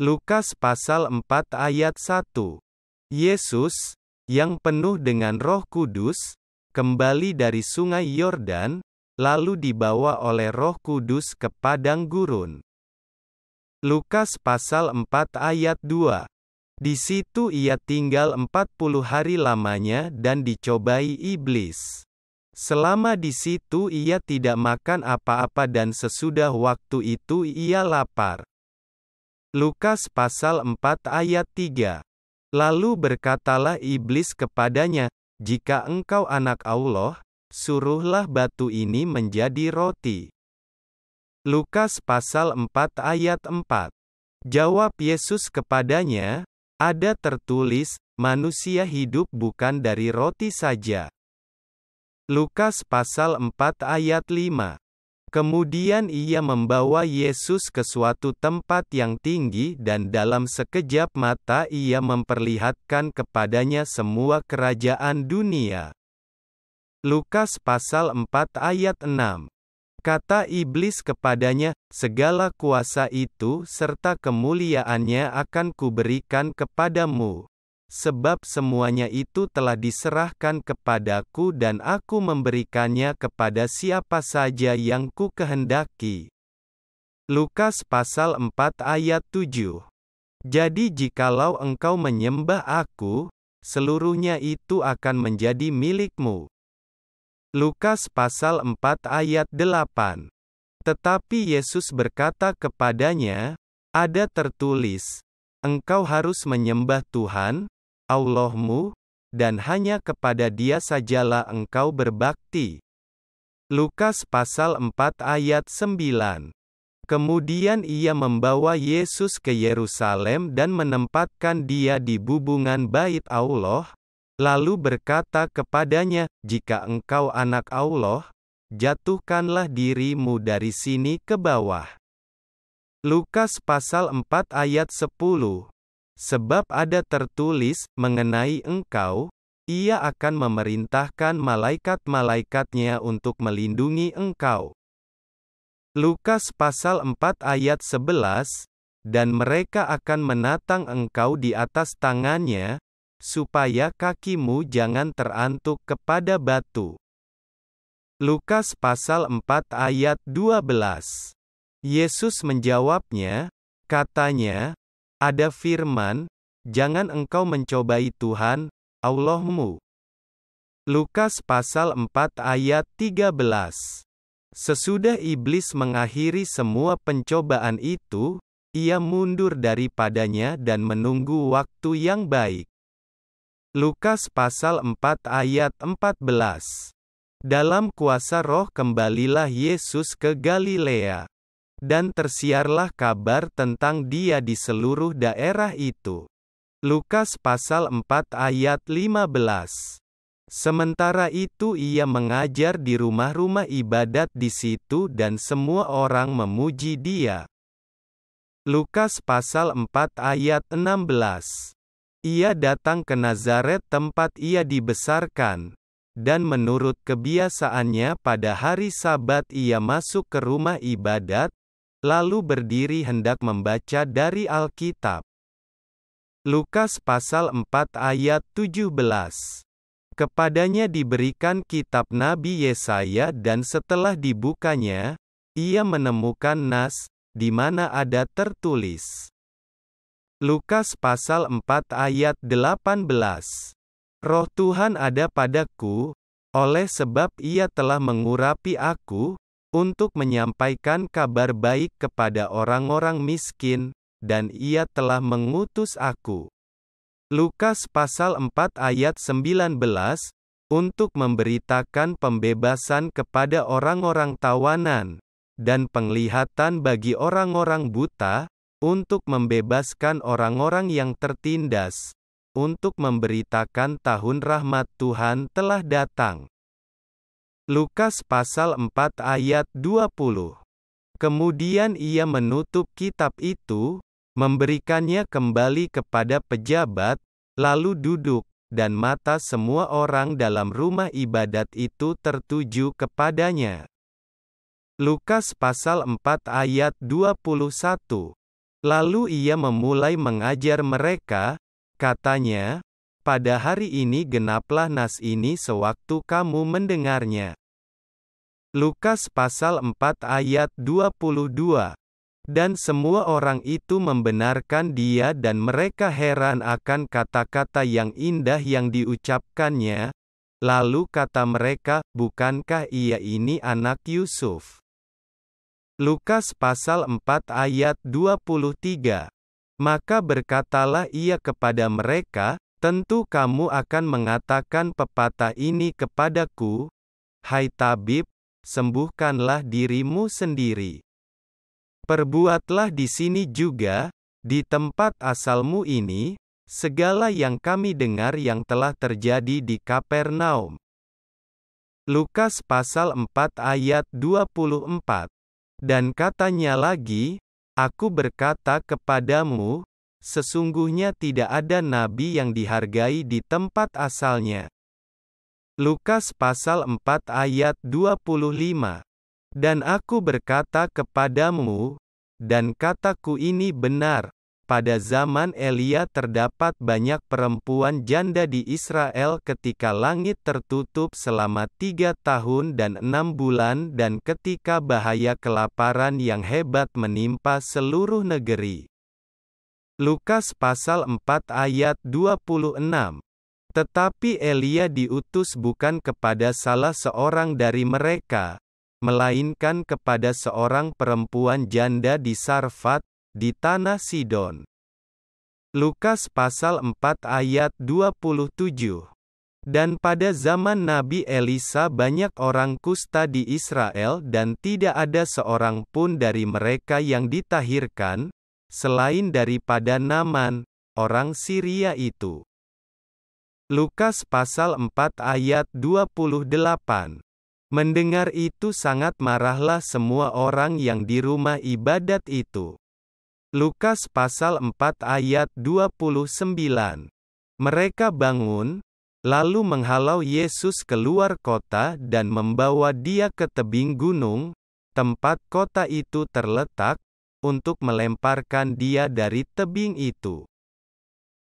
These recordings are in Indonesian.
Lukas pasal 4 ayat 1. Yesus, yang penuh dengan Roh Kudus, kembali dari sungai Yordan, lalu dibawa oleh Roh Kudus ke padang gurun. Lukas pasal 4 ayat 2. Di situ ia tinggal 40 hari lamanya dan dicobai iblis. Selama di situ ia tidak makan apa-apa dan sesudah waktu itu ia lapar. Lukas pasal 4 ayat 3. Lalu berkatalah iblis kepadanya, "Jika engkau anak Allah, suruhlah batu ini menjadi roti." Lukas pasal 4 ayat 4. Jawab Yesus kepadanya, "Ada tertulis, manusia hidup bukan dari roti saja." Lukas pasal 4 ayat 5. Kemudian ia membawa Yesus ke suatu tempat yang tinggi dan dalam sekejap mata ia memperlihatkan kepadanya semua kerajaan dunia. Lukas pasal 4 ayat 6. Kata iblis kepadanya, "Segala kuasa itu serta kemuliaannya akan kuberikan kepadamu. Sebab semuanya itu telah diserahkan kepadaku dan aku memberikannya kepada siapa saja yang ku kehendaki." Lukas pasal 4 ayat 7. Jadi jikalau engkau menyembah aku, seluruhnya itu akan menjadi milikmu. Lukas pasal 4 ayat 8. Tetapi Yesus berkata kepadanya, "Ada tertulis, engkau harus menyembah Tuhan, Allahmu, dan hanya kepada Dia sajalah engkau berbakti." Lukas pasal 4 ayat 9. Kemudian ia membawa Yesus ke Yerusalem dan menempatkan Dia di bubungan bait Allah, lalu berkata kepadanya, "Jika engkau anak Allah, jatuhkanlah dirimu dari sini ke bawah." Lukas pasal 4 ayat 10. Sebab ada tertulis mengenai engkau, ia akan memerintahkan malaikat-malaikatnya untuk melindungi engkau. Lukas pasal 4 ayat 11, dan mereka akan menatang engkau di atas tangannya, supaya kakimu jangan terantuk kepada batu. Lukas pasal 4 ayat 12. Yesus menjawabnya, katanya, "Ada firman, jangan engkau mencobai Tuhan, Allahmu." Lukas pasal 4 ayat 13. Sesudah iblis mengakhiri semua pencobaan itu, ia mundur daripadanya dan menunggu waktu yang baik. Lukas pasal 4 ayat 14. Dalam kuasa Roh kembalilah Yesus ke Galilea. Dan tersiarlah kabar tentang Dia di seluruh daerah itu. Lukas pasal 4 ayat 15. Sementara itu ia mengajar di rumah-rumah ibadat di situ dan semua orang memuji Dia. Lukas pasal 4 ayat 16. Ia datang ke Nazaret tempat ia dibesarkan. Dan menurut kebiasaannya pada hari Sabat ia masuk ke rumah ibadat, lalu berdiri hendak membaca dari Alkitab. Lukas pasal 4 ayat 17. Kepadanya diberikan kitab Nabi Yesaya dan setelah dibukanya, ia menemukan nas, di mana ada tertulis. Lukas pasal 4 ayat 18. Roh Tuhan ada padaku, oleh sebab ia telah mengurapi aku, untuk menyampaikan kabar baik kepada orang-orang miskin, dan ia telah mengutus aku. Lukas pasal 4 ayat 19, untuk memberitakan pembebasan kepada orang-orang tawanan, dan penglihatan bagi orang-orang buta, untuk membebaskan orang-orang yang tertindas, untuk memberitakan tahun rahmat Tuhan telah datang. Lukas pasal 4 ayat 20. Kemudian ia menutup kitab itu, memberikannya kembali kepada pejabat, lalu duduk, dan mata semua orang dalam rumah ibadat itu tertuju kepadanya. Lukas pasal 4 ayat 21. Lalu ia memulai mengajar mereka, katanya, pada hari ini genaplah nas ini sewaktu kamu mendengarnya. Lukas pasal 4 ayat 22. Dan semua orang itu membenarkan dia dan mereka heran akan kata-kata yang indah yang diucapkannya. Lalu kata mereka, bukankah ia ini anak Yusuf? Lukas pasal 4 ayat 23. Maka berkatalah ia kepada mereka, tentu kamu akan mengatakan pepatah ini kepadaku, hai tabib, sembuhkanlah dirimu sendiri. Perbuatlah di sini juga, di tempat asalmu ini, segala yang kami dengar yang telah terjadi di Kapernaum. Lukas pasal 4 ayat 24. Dan katanya lagi, aku berkata kepadamu, sesungguhnya tidak ada nabi yang dihargai di tempat asalnya. Lukas pasal 4 ayat 25. Dan aku berkata kepadamu, dan kataku ini benar, pada zaman Elia terdapat banyak perempuan janda di Israel ketika langit tertutup selama 3 tahun dan 6 bulan dan ketika bahaya kelaparan yang hebat menimpa seluruh negeri. Lukas pasal 4 ayat 26. Tetapi Elia diutus bukan kepada salah seorang dari mereka, melainkan kepada seorang perempuan janda di Sarfat, di tanah Sidon. Lukas pasal 4 ayat 27. Dan pada zaman Nabi Elisa banyak orang kusta di Israel dan tidak ada seorang pun dari mereka yang ditahirkan, selain daripada Naaman, orang Syria itu. Lukas pasal 4 ayat 28. Mendengar itu sangat marahlah semua orang yang di rumah ibadat itu. Lukas pasal 4 ayat 29. Mereka bangun, lalu menghalau Yesus keluar kota dan membawa dia ke tebing gunung, tempat kota itu terletak, untuk melemparkan dia dari tebing itu.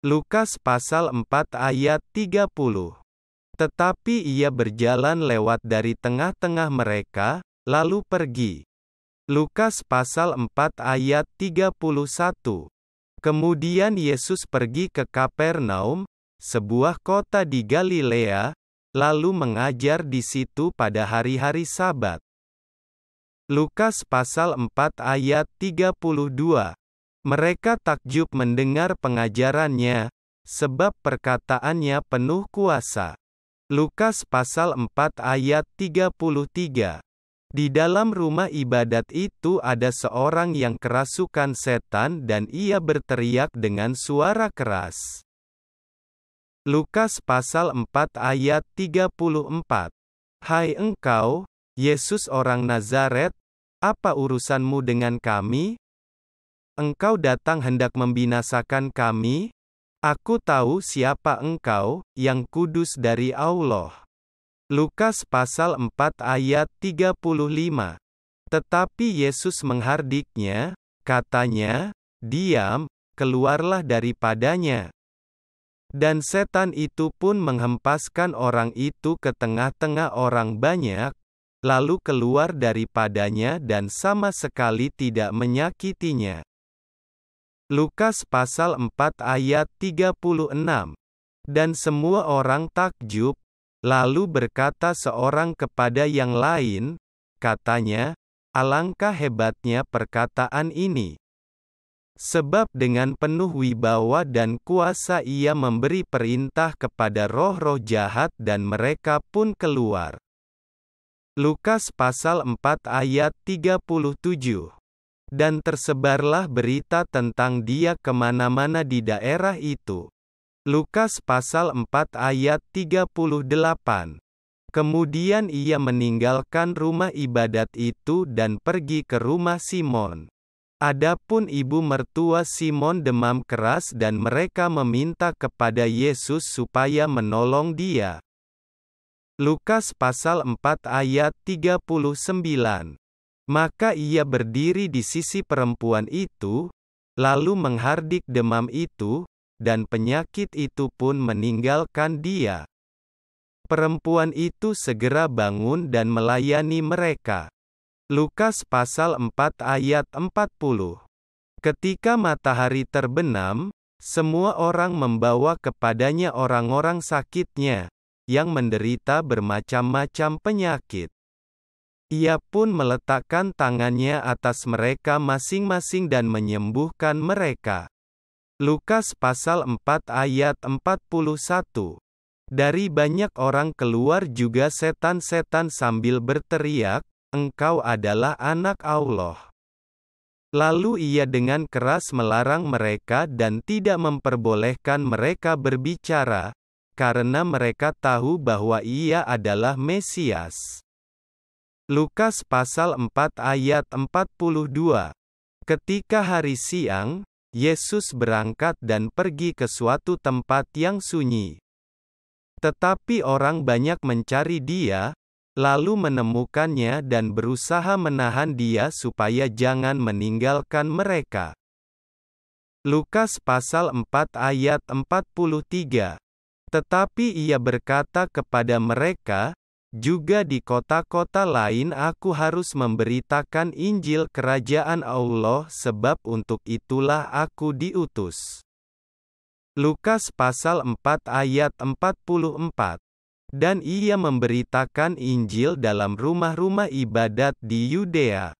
Lukas pasal 4 ayat 30. Tetapi ia berjalan lewat dari tengah-tengah mereka, lalu pergi. Lukas pasal 4 ayat 31. Kemudian Yesus pergi ke Kapernaum, sebuah kota di Galilea, lalu mengajar di situ pada hari-hari Sabat. Lukas pasal 4 ayat 32. Mereka takjub mendengar pengajarannya, sebab perkataannya penuh kuasa. Lukas pasal 4 ayat 33. Di dalam rumah ibadat itu ada seorang yang kerasukan setan dan ia berteriak dengan suara keras. Lukas pasal 4 ayat 34. Hai engkau, Yesus orang Nazaret, apa urusanmu dengan kami? Engkau datang hendak membinasakan kami? Aku tahu siapa engkau, yang kudus dari Allah. Lukas pasal 4 ayat 35. Tetapi Yesus menghardiknya, katanya, diam, keluarlah daripadanya. Dan setan itu pun menghempaskan orang itu ke tengah-tengah orang banyak, lalu keluar daripadanya dan sama sekali tidak menyakitinya. Lukas pasal 4 ayat 36. Dan semua orang takjub, lalu berkata seorang kepada yang lain, katanya, alangkah hebatnya perkataan ini. Sebab dengan penuh wibawa dan kuasa ia memberi perintah kepada roh-roh jahat dan mereka pun keluar. Lukas pasal 4 ayat 37. Dan tersebarlah berita tentang dia kemana-mana di daerah itu. Lukas pasal 4 ayat 38. Kemudian ia meninggalkan rumah ibadat itu dan pergi ke rumah Simon. Adapun ibu mertua Simon demam keras dan mereka meminta kepada Yesus supaya menolong dia. Lukas pasal 4 ayat 39. Maka ia berdiri di sisi perempuan itu, lalu menghardik demam itu, dan penyakit itu pun meninggalkan dia. Perempuan itu segera bangun dan melayani mereka. Lukas pasal 4 ayat 40. Ketika matahari terbenam, semua orang membawa kepadanya orang-orang sakitnya, yang menderita bermacam-macam penyakit. Ia pun meletakkan tangannya atas mereka masing-masing dan menyembuhkan mereka. Lukas pasal 4 ayat 41. Dari banyak orang keluar juga setan-setan sambil berteriak, "Engkau adalah Anak Allah." Lalu ia dengan keras melarang mereka dan tidak memperbolehkan mereka berbicara, karena mereka tahu bahwa ia adalah Mesias. Lukas pasal 4 ayat 42. Ketika hari siang, Yesus berangkat dan pergi ke suatu tempat yang sunyi. Tetapi orang banyak mencari dia, lalu menemukannya dan berusaha menahan dia supaya jangan meninggalkan mereka. Lukas pasal 4 ayat 43. Tetapi ia berkata kepada mereka, "Juga di kota-kota lain aku harus memberitakan Injil Kerajaan Allah sebab untuk itulah aku diutus." Lukas pasal 4 ayat 44. Dan ia memberitakan Injil dalam rumah-rumah ibadat di Yudea,